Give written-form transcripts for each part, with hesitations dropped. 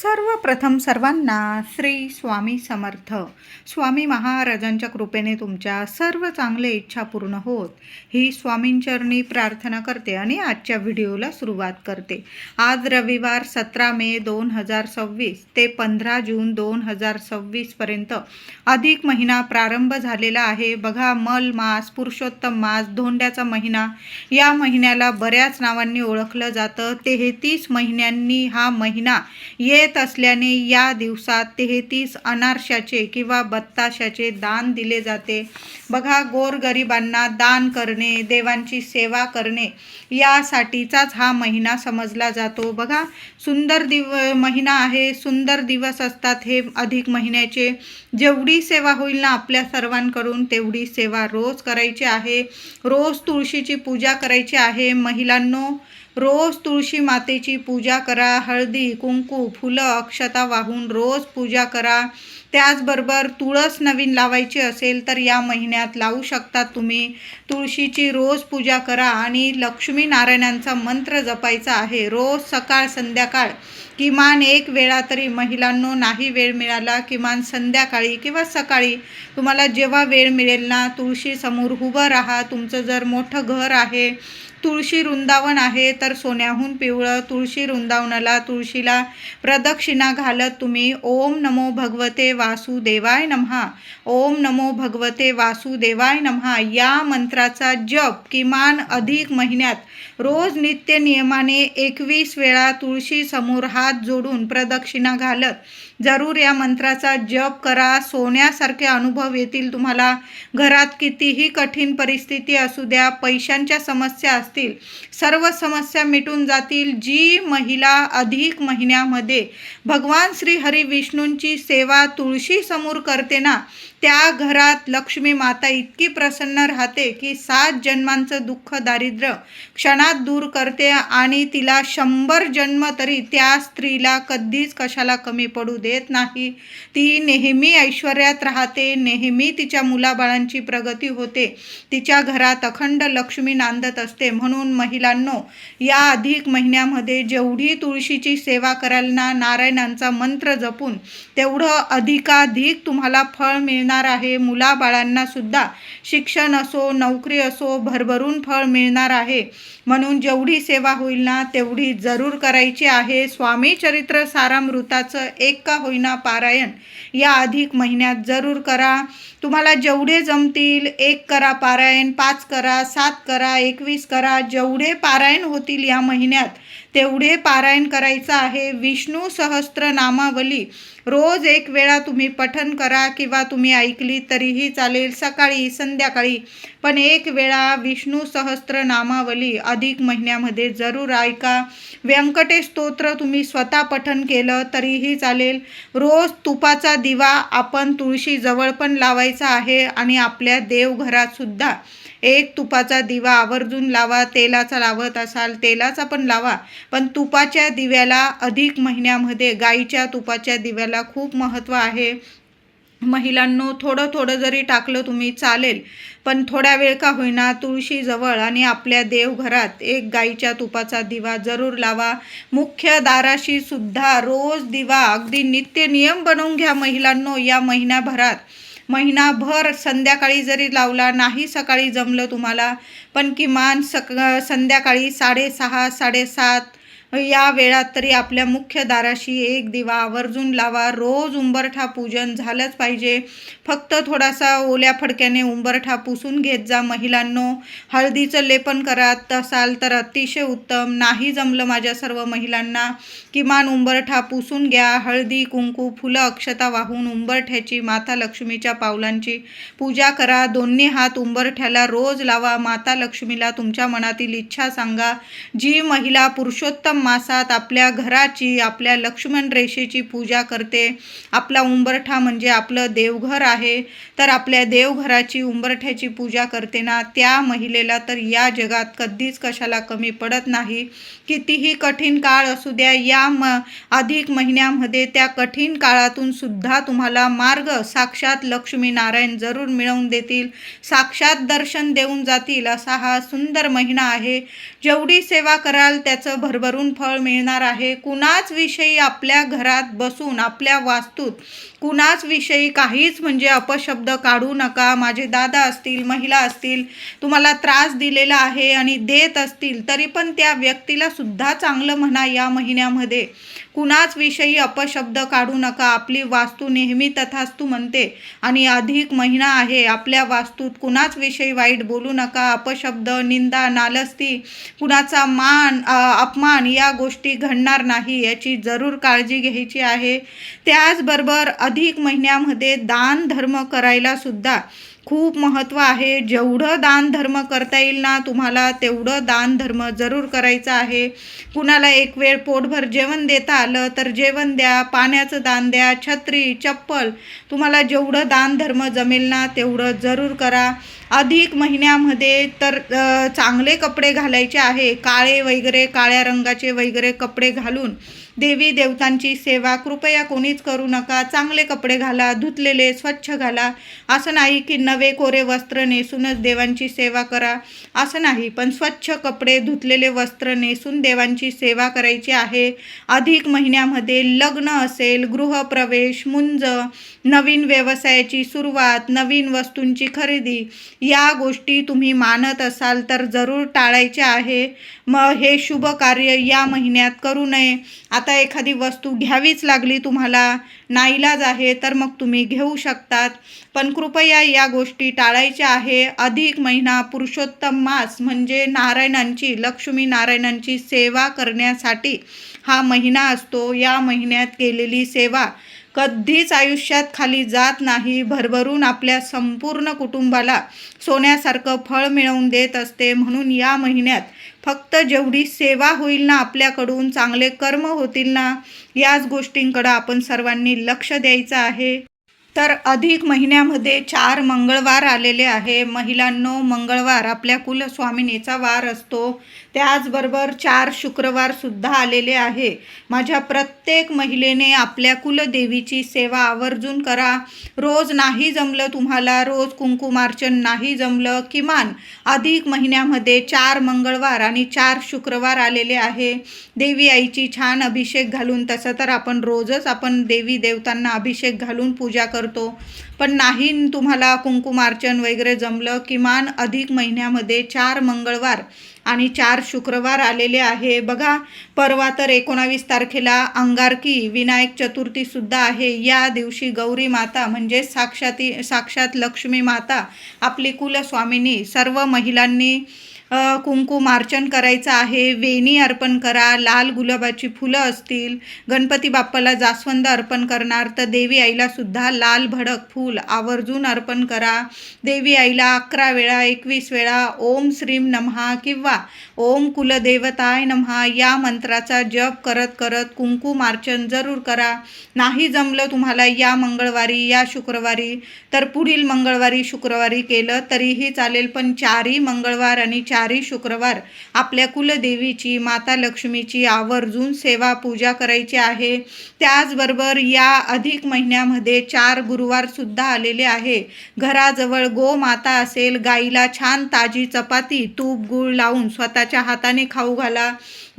सर्वप्रथम सर्वांना श्री स्वामी समर्थ. स्वामी महाराजांच्या कृपेने तुमच्या सर्व चांगले इच्छा पूर्ण होत ही स्वामींचरणी प्रार्थना करते आणि आजच्या व्हिडिओला सुरुवात करते. आज रविवार 17 मे 2026 ते 15 जून 2026 पर्यंत अधिक महिना प्रारंभ झालेला आहे. बघा, मल मास, पुरुषोत्तम मास, धोंड्याचा महिना, या महिन्याला बऱ्याच नावांनी ओळखलं जातं. 33 महिन्यांनी हा महिना येत असल्याने या दिवसात 33 अनारशाचे किंवा बत्ताशाचे दान दिले जाते. बघा, गोरगरिबांना दान करणे, देवांची सेवा करणे यासाठीचाच हा महिना समजला जातो. बघा, सुंदर महिना आहे, सुंदर दिवस असतात हे अधिक महिन्याचे. जेवढी सेवा होईल ना आपल्या सर्वांकडून तेवढी सेवा रोज करायची आहे. रोज तुळशीची पूजा करायची आहे. महिलांनो, रोज तुळशी मातेची पूजा करा. हळदी, कुंकू, फुलं, अक्षता वाहून रोज पूजा करा. त्याचबरोबर तुळस नवीन लावायची असेल तर या महिन्यात लावू शकता तुम्ही. तुळशीची रोज पूजा करा आणि लक्ष्मी नारायणांचा मंत्र जपायचा आहे. रोज सकाळ संध्याकाळ किमान एक वेळा तरी. महिलांनो, नाही वेळ मिळाला किमान संध्याकाळी किंवा सकाळी तुम्हाला जेव्हा वेळ मिळेल ना, तुळशी समोर उभं राहा. तुमचं जर मोठं घर आहे, तुळशी वृंदावन आहे तर सोन्याहून पिवळं तुळशी वृंदावनाला, तुळशीला प्रदक्षिणा घालत तुम्ही ओम नमो भगवते वासुदेवाय नमः, ओम नमो भगवते वासुदेवाय नमः या मंत्राचा जप किमान अधिक महिन्यात रोज नित्य नियमाने 21 वेळा तुळशी समोर हात जोडून प्रदक्षिणा घालत जरूर या मंत्राचा जप करा. सोन्यासारखे अनुभव येतील तुम्हाला. घरात कितीही कठीण परिस्थिती असू द्या, पैशांच्या समस्या असतील, सर्व समस्या मिटून जातील. जी महिला अधिक महिन्यामध्ये भगवान श्री हरी विष्णूंची सेवा तुळशी समोर करते ना, त्या घरात लक्ष्मी माता इतकी प्रसन्न राहते की 7 जन्मांचं दुःख दारिद्र्य क्षणात दूर करते आणि तिला 100 जन्म तरी त्या स्त्रीला कधीच कशाला कमी पडू देत नाही. ती नेहमी ऐश्वर्यात राहते, नेहमी तिच्या मुलाबाळांची प्रगती होते, तिच्या घरात अखंड लक्ष्मी नांदत असते. म्हणून महिलांनो, या अधिक महिन्यामध्ये जेवढी तुळशीची सेवा कराल ना, नारायणांचा मंत्र जपून, तेवढं अधिकाधिक तुम्हाला फळ मिळणार आहे. मुलाबाळांना सुद्धा शिक्षण असो, नोकरी असो, भरभरून फळ मिळणार आहे. म्हणून जेवढी सेवा होईल ना तेवढी जरूर करायची आहे. स्वामी चरित्र सारामृताचं एक का होईना पारायण या अधिक महिन्यात जरूर करा. तुम्हाला जेवढे जमतील 1 करा पारायण, 5 करा, 7 करा, 21 करा. जेवढे पारायण होतील या महिन्यात तेवढे पारायण करायचं आहे. विष्णू सहस्त्र नामावली रोज 1 वेळा तुम्ही पठण करा किंवा तुम्ही ऐकली तरीही चालेल, सकाळी संध्याकाळी. पण 1 वेळा विष्णू सहस्त्र नामावली अधिक महिन्यामध्ये जरूर ऐका. व्यंकटेश स्तोत्र तुम्ही स्वतः पठण केलं तरीही चालेल. रोज तुपाचा दिवा आपण तुळशीजवळ पण लावायचा आहे आणि आपल्या देवघरात सुद्धा एक तुपाचा दिवा आवर्जून लावा. तेलाचा लावत असाल तेलाचा पण लावा, पण तुपाच्या दिव्याला अधिक महिन्यामध्ये गाईच्या तुपाच्या दिव्याला खूप महत्त्व आहे. महिलांनो, थोडं थोडं जरी टाकलं तुम्ही चालेल, पण थोड्या वेळ का होईना तुळशीजवळ आणि आपल्या देवघरात एक गाईच्या तुपाचा दिवा जरूर लावा. मुख्य दाराशी सुद्धा रोज दिवा अगदी नित्य नियम बनवून घ्या. महिलांनो, या महिनाभर संध्याकाळी जरी लावला, नाही सकाळी जमलं तुम्हाला, पण किमान संध्याकाळी 6:30 7:30 या वेळात तरी आपल्या मुख्य दाराशी एक दिवा आवर्जून लावा. रोज उंबरठा पूजन झालंच पाहिजे. फक्त थोडासा ओल्या फडक्याने उंबरठा पुसून घेत जा. महिलांनो, हळदीचं लेपन करत असाल तर अतिशय उत्तम. नाही जमलं माझ्या सर्व महिलांना, किमान उंबरठा पुसून घ्या. हळदी, कुंकू, फुलं, अक्षता वाहून उंबरठ्याची, माता लक्ष्मीच्या पावलांची पूजा करा. दोन्ही हात उंबरठ्याला रोज लावा. माता लक्ष्मीला तुमच्या मनातील इच्छा सांगा. जी महिला पुरुषोत्तम मासात आपल्या घराची, आपल्या लक्ष्मण रेषेची पूजा करते, आपला उंबरठा म्हणजे आपलं देवघर आहे, तर आपल्या देवघराची उंबरठ्याची पूजा करते ना, त्या महिलेला तर या जगात कधीच कशाला कमी पडत नाही. कितीही कठीण काळ असू द्या, या अधिक महिन्यामध्ये त्या कठीण काळातून सुद्धा तुम्हाला मार्ग साक्षात लक्ष्मी नारायण जरूर मिळवून देतील, साक्षात दर्शन देऊन जातील. असा हा सुंदर महिना आहे. जेवढी सेवा कराल त्याचं भरभरून दारूण फळ मिळणार आहे. कुणाच विषयी आपल्या घरात बसून आपल्या वास्तूत कुणाच विषयी काहीच म्हणजे अपशब्द काढू नका. माझे दादा असतील, महिला असतील, तुम्हाला त्रास दिलेला आहे आणि देत असतील तरी पण त्या व्यक्तीला सुद्धा चांगलं म्हणा. या महिन्यामध्ये कुणाच विषयी अपशब्द काढू नका. आपली वास्तू नेहमी तथास्तु म्हणते आणि अधिक महिना आहे. आपल्या वास्तूत कुणाच विषयी वाईट बोलू नका. अपशब्द, निंदा, नालस्ती, कुणाचा मान अपमान या गोष्टी घडणार नाही याची जरूर काळजी घ्यायची आहे. त्याचबरोबर अधिक महिन्यामध्ये दान धर्म करायला सुद्धा खूप महत्त्व आहे. जेवढं दान धर्म करता येईल ना तुम्हाला तेवढं दान धर्म जरूर करायचं आहे. कुणाला एक वेळ पोटभर जेवण देता आलं तर जेवण द्या, पाण्याचं दान द्या, छत्री, चप्पल, तुम्हाला जेवढं दान धर्म जमेल ना तेवढं जरूर करा. अधिक महिन्यामध्ये तर चांगले कपडे घालायचे आहे. काळे वगैरे, काळ्या रंगाचे वगैरे कपडे घालून देवी देवतांची सेवा कृपया कोणीच करू नका. चांगले कपडे घाला, धुतलेले स्वच्छ घाला. असं नाही की नवे कोरे वस्त्र नेसूनच देवांची सेवा करा, असं नाही, पण स्वच्छ कपडे, धुतलेले वस्त्र नेसून देवांची सेवा करायची आहे. अधिक महिन्यामध्ये लग्न असेल, गृहप्रवेश, मुंज, नवीन व्यवसायाची सुरुवात, नवीन वस्तूंची खरेदी या गोष्टी तुम्ही मानत असाल तर जरूर टाळायच्या आहे. मग हे शुभ कार्य या महिन्यात करू नये. आता एखादी वस्तू घ्यावीच लागली तुम्हाला, नाईलाज आहे, तर मग तुम्ही घेऊ शकतात, पण कृपया या गोष्टी टाळायच्या आहे. अधिक महिना पुरुषोत्तम मास म्हणजे नारायणांची, लक्ष्मी नारायणांची सेवा करण्यासाठी हा महिना असतो. या महिन्यात केलेली सेवा कधीच आयुष्यात खाली जात नाही. भरभरून आपल्या संपूर्ण कुटुंबाला सोन्यासारखं फळ मिळवून देत असते. म्हणून या महिन्यात फक्त जेवढी सेवा होईल ना आपल्याकडून, चांगले कर्म होतील ना, याच गोष्टींकडं आपण सर्वांनी लक्ष द्यायचं आहे. तर अधिक महिन्यामध्ये 4 मंगळवार आलेले आहे. महिलांनो, मंगळवार आपल्या कुलस्वामिनीचा वार असतो. त्याचबरोबर 4 शुक्रवारसुद्धा आलेले आहे. माझ्या प्रत्येक महिलेने आपल्या कुलदेवीची सेवा आवर्जून करा. रोज नाही जमलं तुम्हाला, रोज कुंकुमार्चन नाही जमलं, किमान अधिक महिन्यामध्ये 4 मंगळवार आणि 4 शुक्रवार आलेले आहे. देवी आईची छान अभिषेक घालून, तसं तर आपण रोजच देवी देवतांना अभिषेक घालून पूजा करतो, पण नाही तुम्हाला कुंकुमार्चन वगैरे जमलं, किमान अधिक महिन्यामध्ये 4 मंगळवार आणि 4 शुक्रवार आलेले आहे. बघा, परवा तर 19 तारखेला अंगारकी विनायक चतुर्थीसुद्धा आहे. या दिवशी गौरी माता म्हणजे साक्षात लक्ष्मी माता, आपली कुलस्वामिनी, सर्व महिलांनी कुंकुमार्चन करायचं आहे. वेणी अर्पण करा. लाल गुलाबाची फुलं असतील, गणपती बाप्पाला जास्वंद अर्पण करणार तर देवी आईला सुद्धा लाल भडक फूल आवर्जून अर्पण करा. देवी आईला 11 वेळा, 21 वेळा ओम श्रीम नमः किंवा ओम कुलदेवताय नमः या मंत्राचा जप करत करत कुंकुमार्चन जरूर करा. नाही जमलं तुम्हाला या मंगळवारी, या शुक्रवारी, तर पुढील मंगळवारी, शुक्रवारी केलं तरीही चालेल, पण 4ही मंगळवार आणि 4ही शुक्रवार आपल्या कुलदेवीची, माता लक्ष्मीची आवर्जून सेवा पूजा करायची आहे. त्याचबरोबर या अधिक महिन्यामध्ये 4 गुरुवारसुद्धा आलेले आहे. घराजवळ गोमाता असेल, गाईला छान ताजी चपाती, तूप, गूळ लावून स्वतःच्या हाताने खाऊ घाला.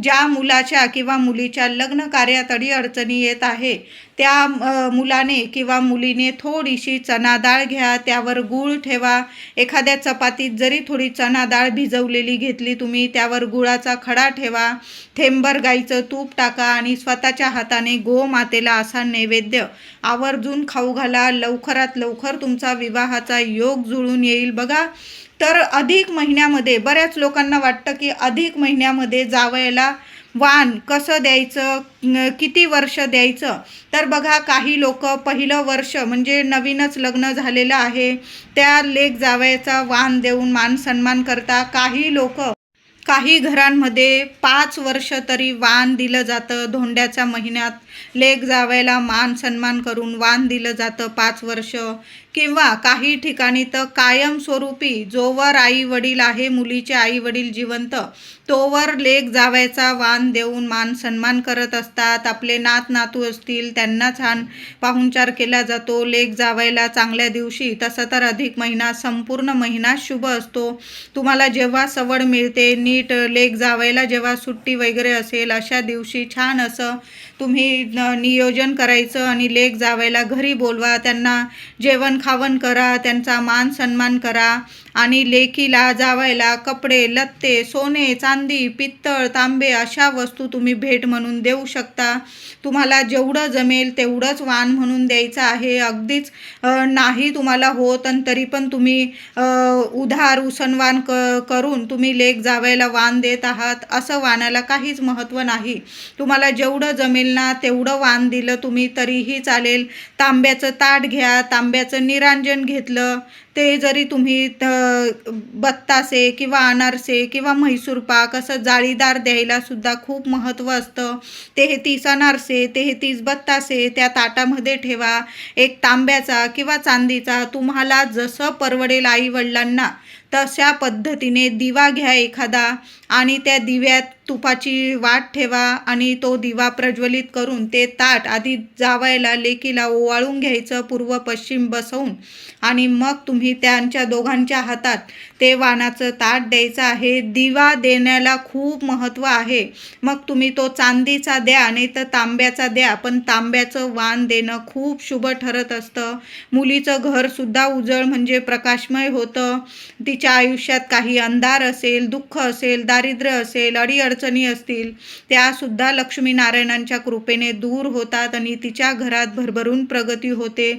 ज्या मुलाच्या किंवा मुलीच्या लग्न कार्यात अडचणी येत आहे त्या मुलाने किंवा मुलीने थोडीशी चणा डाळ घ्या, त्यावर गूळ ठेवा. एखाद्या चपातीत जरी थोडी चणा डाळ भिजवलेली घेतली तुम्ही, त्यावर गुळाचा खडा ठेवा, थेंबर गाईचं तूप टाका आणि स्वतःच्या हाताने गोमातेला असा नैवेद्य आवर्जून खाऊ घाला. लवकरात लवकर तुमचा विवाहाचा योग जुळून येईल. बघा, तर अधिक महिन्यामध्ये बऱ्याच लोकांना वाटतं की अधिक महिन्यामध्ये जावयाला वाण कसं द्यायचं, किती वर्ष द्यायचं. तर बघा, काही लोक पहिलं वर्ष म्हणजे नवीनच लग्न झालेलं आहे त्या लेक जावयाचा वाण देऊन मान सन्मान करता. काही घरांमध्ये 5 वर्ष तरी वाण दिलं जातं. धोंड्याच्या महिन्यात लेक जावयाला मान सन्मान करून वाण दिलं जातं 5 वर्ष, किंवा काही ठिकाणी तर कायमस्वरूपी जोवर आई वडील आहे, मुलीचे आई वडील जिवंत, तोवर लेक जावयाचा वाण देऊन मान सन्मान करत असतात. आपले नात नातू असतील त्यांना छान पाहुणचार केला जातो लेक जावयाला चांगल्या दिवशी. तसं तर अधिक महिना संपूर्ण महिना शुभ असतो. तुम्हाला जेव्हा सवड मिळते, नीट लेक जावयाला जेव्हा सुट्टी वगैरे असेल, अशा दिवशी छान असं तुम्ही नियोजन करायचं आणि लेक जावयाला घरी बोलवा, त्यांना जेवण खावण करा, त्यांचा मान सन्मान करा. आणि लेकीला जावयाला कपडे लत्ते, सोने चांदी, पित्तळ तांबे अशा वस्तू तुम्ही भेट म्हणून देऊ शकता. तुम्हाला जेवढं जमेल तेवढंच वाण म्हणून द्यायचं आहे. अगदीच नाही तुम्हाला होत आणि तरी पण तुम्ही उधार उसनवान करून तुम्ही लेक जावयाला वाण देत आहात, असं वाणाला काहीच महत्त्व नाही. तुम्हाला जेवढं जमेल ना तेवढं वाण दिलं तुम्ही तरीही चालेल. तांब्याचं ताट घ्या, तांब्याचं निरांजन घेतलं, ते जरी तुम्ही बत्तासे किंवा अनारसे किंवा म्हैसूर पाक असं जाळीदार द्यायला सुद्धा खूप महत्त्व असतं. 33 अनारसे 33 बत्तासे त्या ताटामध्ये ठेवा. एक तांब्याचा किंवा चांदीचा तुम्हाला जसं परवडेल आई वडिलांना तशा पद्धतीने दिवा घ्या एखादा आणि त्या दिव्यात तुपाची वाट ठेवा आणि तो दिवा प्रज्वलित करून ते ताट आधी जावयाला लेकीला ओवाळून घ्यायचं, पूर्व पश्चिम बसवून, आणि मग तुम्ही त्यांच्या दोघांच्या हातात ते वाणाचं ताट द्यायचं आहे. दिवा देण्याला खूप महत्त्व आहे. मग तुम्ही तो चांदीचा द्या नाही तर तांब्याचा द्या, पण तांब्याचं वाण देणं खूप शुभ ठरत असतं. मुलीचं घरसुद्धा उजळ म्हणजे प्रकाशमय होतं. तिच्या आयुष्यात काही अंधार असेल, दुःख असेल, दारिद्र्य असेल, अडीअडचणी असतील, त्यासुद्धा लक्ष्मीनारायणांच्या कृपेने दूर होतात आणि तिच्या घरात भरभरून प्रगती होते,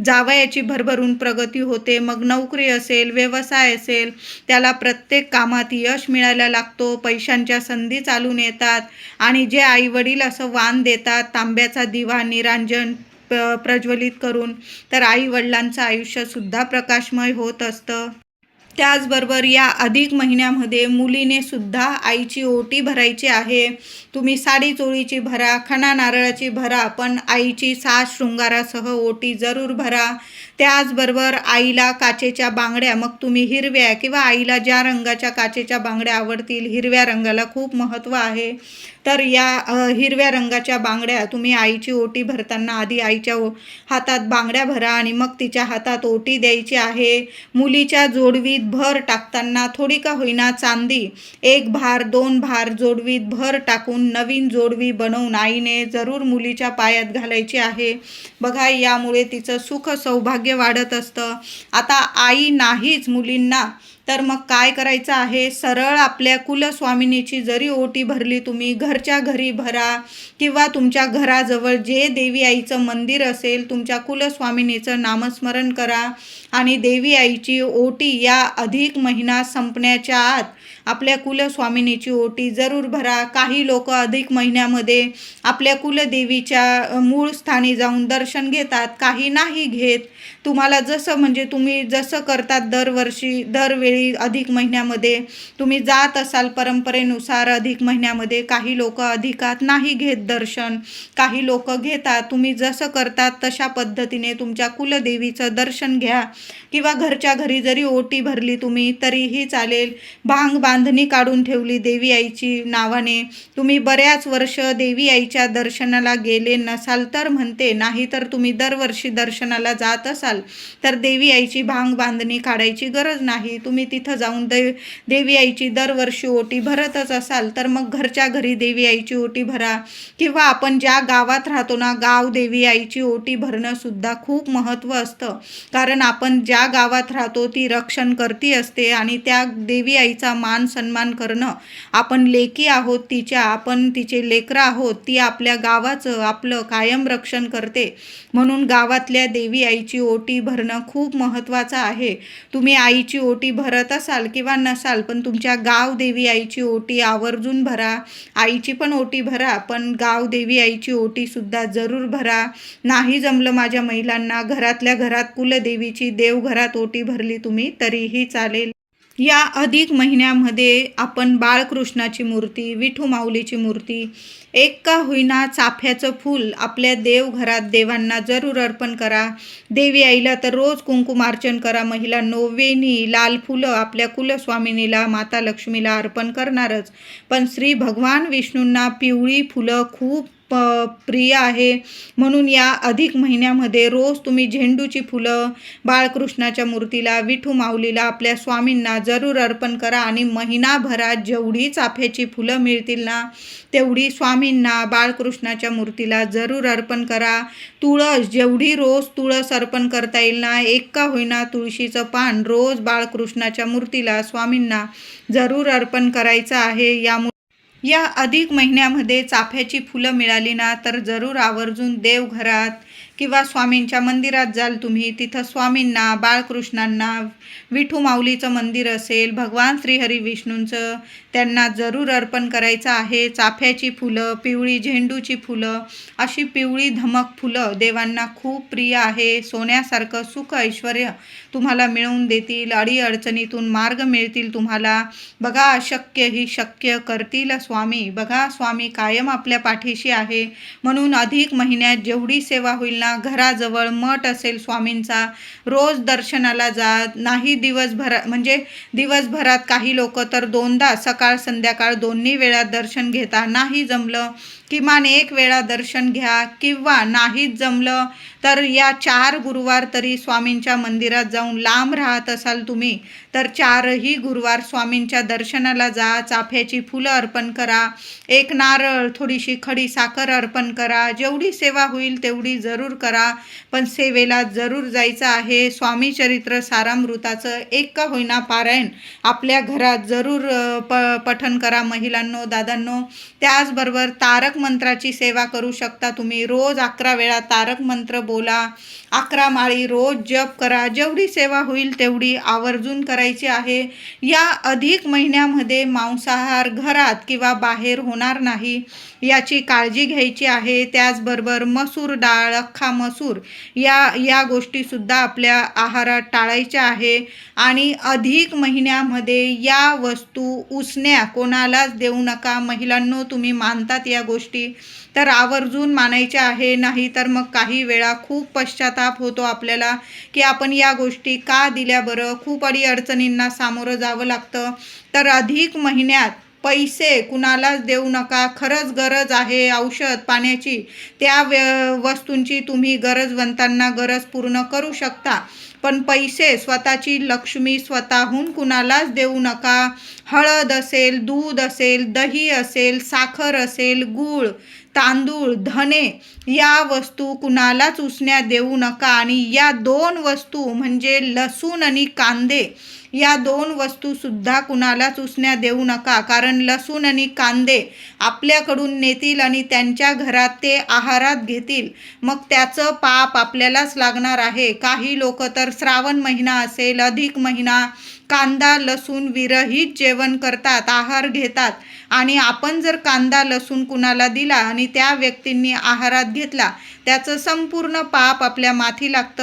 जावयाची भरभरून प्रगती होते. मग नोकरी असेल, व्यवसाय असेल, त्याला प्रत्येक कामात यश मिळायला लागतो, पैशांच्या संधी चालून येतात. आणि जे आईवडील असं वाण देतात तांब्याचा दिवा निरांजन प्रज्वलित करून, तर आईवडिलांचं आयुष्यसुद्धा प्रकाशमय होत असतं. त्याचबरोबर या अधिक महिन्यामध्ये मुलीने सुद्धा आईची ओटी भरायची आहे. तुम्ही साडी चोळीची भरा, खणा नारळाची भरा, पण आईची साज शृंगारासह ओटी जरूर भरा. त्याचबरोबर आईला काचेच्या बांगड्या, मग तुम्ही हिरव्या किंवा आईला ज्या रंगाच्या काचेच्या बांगड्या आवडतील, हिरव्या रंगाला खूप महत्त्व आहे, तर या हिरव्या रंगाच्या बांगड्या तुम्ही आईची ओटी भरताना आधी आईच्या हातात बांगड्या भरा आणि मग तिच्या हातात ओटी द्यायची आहे. मुलीच्या जोडवीत भर टाकताना थोडी का होईना चांदी 1 भार 2 भार जोडवीत भर टाकून नवीन जोडवी बनवून आईने जरूर मुलीच्या पायात घालायची आहे. बघा, यामुळे तिचं सुख सौभाग्य वाढत असतं. आता आई नाहीच मुलींना, तर मग काय करायचं आहे, सरळ आपल्या कुलस्वामिनीची जरी ओटी भरली तुम्ही, घरच्या घरी भरा किंवा तुमच्या घराजवळ जे देवी आईचं मंदिर असेल तुमच्या कुलस्वामिनीचं नामस्मरण करा आणि देवी आईची ओटी या अधिक महिना संपण्याच्या आत आपल्या कुलस्वामिनीची ओटी जरूर भरा. काही लोक अधिक महिन्यामध्ये आपल्या कुलदेवीच्या मूळ स्थानी जाऊन दर्शन घेतात, काही नाही घेत. तुम्हाला जसं म्हणजे तुम्ही जसं करतात दरवेळी अधिक महिन्यामध्ये तुम्ही जात असाल परंपरेनुसार अधिक महिन्यामध्ये, काही लोक अधिकात नाही घेत दर्शन, काही लोक घेतात. तुम्ही जसं करतात तशा पद्धतीने तुमच्या कुलदेवीचं दर्शन घ्या किंवा घरच्या घरी जरी ओटी भरली तुम्ही तरीही चालेल. भांग बांधणी काढून ठेवली देवी आईची नावाने, तुम्ही बऱ्याच वर्ष देवी आईच्या दर्शनाला गेले नसाल तर म्हणते, नाही तर तुम्ही दरवर्षी दर्शनाला जात असाल तर देवी आईची भांग बांधणी काढायची गरज नाही. तुम्ही तिथं जाऊन देवी आईची दरवर्षी ओटी भरतच असाल तर मग घरच्या घरी देवी आईची ओटी भरा. किंवा आपण ज्या गावात राहतो ना, गाव देवी आईची ओटी भरणं सुद्धा खूप महत्त्व असतं, कारण आपण ज्या गावात राहतो ती रक्षण करती असते आणि त्या देवी आईचा मान सन्मान करणं, आपण लेकी आहोत तिच्या, आपण तिचे लेकरं आहोत, ती आपल्या गावाचं आपलं कायम रक्षण करते. म्हणून गावातल्या देवी आईची ओटी भरणं खूप महत्त्वाचं आहे. तुम्ही आईची ओटी भरत असाल किंवा नसाल, पण तुमच्या गाव देवी आईची ओटी आवर्जून भरा. आईची पण ओटी भरा, पण गाव देवी आईची ओटी सुद्धा जरूर भरा. नाही जमलं माझ्या महिलांना, घरातल्या घरात कुलदेवीची देवघरात ओटी भरली तुम्ही तरीही चालेल. या अधिक महिन्यामध्ये आपण बाळकृष्णाची मूर्ती, विठू माऊलीची मूर्ती, एक का होईना चाफ्याचं फूल आपल्या देवघरात देवांना जरूर अर्पण करा. देवी आईला तर रोज कुंकुमार्चन करा. महिलांनो, वेणी, लाल फुलं आपल्या कुलस्वामिनीला, माता लक्ष्मीला अर्पण करणारच, पण श्री भगवान विष्णूंना पिवळी फुलं खूप प्रिय आहे. म्हणून या अधिक महिन्यामध्ये रोज तुम्ही झेंडूची फुलं बाळकृष्णाच्या मूर्तीला, विठू माऊलीला, आपल्या स्वामींना जरूर अर्पण करा. आणि महिनाभरात जेवढी चाफ्याची फुलं मिळतील ना, तेवढी स्वामींना, बाळकृष्णाच्या मूर्तीला जरूर अर्पण करा. तुळस, जेवढी रोज तुळस अर्पण करता येईल ना, एक का होईना तुळशीचं पान रोज बाळकृष्णाच्या मूर्तीला, स्वामींना जरूर अर्पण करायचं आहे. या अधिक महिन्यामध्ये चाफ्याची फुलं मिळाली ना, तर जरूर आवर्जून देवघरात किंवा स्वामींच्या मंदिरात जाल तुम्ही. तिथं स्वामींना, बाळकृष्णांना, विठू माऊलीचं मंदिर असेल, भगवान श्रीहरी विष्णूंचं, त्यांना जरूर अर्पण करायचं आहे. चाफ्याची फुलं, पिवळी झेंडूची फुलं, अशी पिवळी धमक फुलं देवांना खूप प्रिय आहे. सोन्यासारखं सुख ऐश्वर्य तुम्हाला मिळवून देतील. अडीअडचणीतून मार्ग मिळतील तुम्हाला. बघा, अशक्य ही शक्य करतील स्वामी. बघा, स्वामी कायम आपल्या पाठीशी आहे. म्हणून अधिक महिन्यात जेवढी सेवा होईल ना, घराजवळ मठ असेल स्वामींचा, रोज दर्शनाला जा. नाही दिवसभरात काही लोक तर 2दा सकाळ संध्याकाळ दोन्ही वेळा दर्शन घेता. नाही जमलं किमान 1 वेळा दर्शन घ्या, किंवा नाहीच जमलं तर या 4 गुरुवार तरी स्वामींच्या मंदिरात जाऊन, लांब राहत असाल तुम्ही तर 4ही गुरुवार स्वामींच्या दर्शनाला जा. चाफ्याची फुलं अर्पण करा, 1 नारळ, थोडीशी खडी साखर अर्पण करा. जेवढी सेवा होईल तेवढी जरूर करा, पण सेवेला जरूर जायचं आहे. स्वामी चरित्र सारामृताचं एक का होईना पारायण आपल्या घरात जरूर पठण करा महिलांनो, दादांनो. त्याचबरोबर तारक मंत्राची सेवा करू शकता तुम्ही. रोज 11 वेळा तारक मंत्र बोला, 11 माळी रोज जप करा. जेवढी सेवा होईल तेवढी आवर्जून करायची आहे. या अधिक महिन्यामध्ये मांसाहार घरात किंवा बाहेर होणार नाही, याची काळजी घ्यायची आहे. त्याचबरोबर मसूर डाळ, अख्खा मसूर या गोष्टीसुद्धा आपल्या आहारात टाळायच्या आहे. आणि अधिक महिन्यामध्ये या वस्तू उसण्या कोणालाच देऊ नका. महिलांनो, तुम्ही मानतात या गोष्टी तर आवर्जून मानायच्या आहे. नाही तर मग काही वेळा खूप पश्चाताप होतो आपल्याला की आपण या गोष्टी का दिल्या बरं. खूप अडीअडचणींना सामोरं जावं लागतं. तर अधिक महिन्यात पैसे कुणालाच देऊ नका. खरंच गरज आहे औषध पाण्याची, त्या वस्तूंची तुम्ही गरजवंतांना गरज पूर्ण करू शकता, पण पैसे, स्वतःची लक्ष्मी स्वतःहून कुणालाच देऊ नका. हळद असेल, दूध असेल, दही असेल, साखर असेल, गूळ, तांदूळ, धने या वस्तू कुणालाच उसण्या देऊ नका. आणि या 2 वस्तू म्हणजे लसूण आणि कांदे, या 2 वस्तूसुद्धा कुणालाच उसण्या देऊ नका. कारण लसूण आणि कांदे आपल्याकडून नेतील आणि त्यांच्या घरात ते आहारात घेतील, मग त्याचं पाप आपल्यालाच लागणार आहे. काही लोक तर श्रावण महिना असेल, अधिक महिना, कांदा लसूण विरहित जेवण करतात, आहार घेतात. आणि आपण जर कांदा लसूण कुणाला दिला आणि त्या व्यक्तींनी आहारात घेतला, त्याचं संपूर्ण पाप आपल्या माथी लागतं.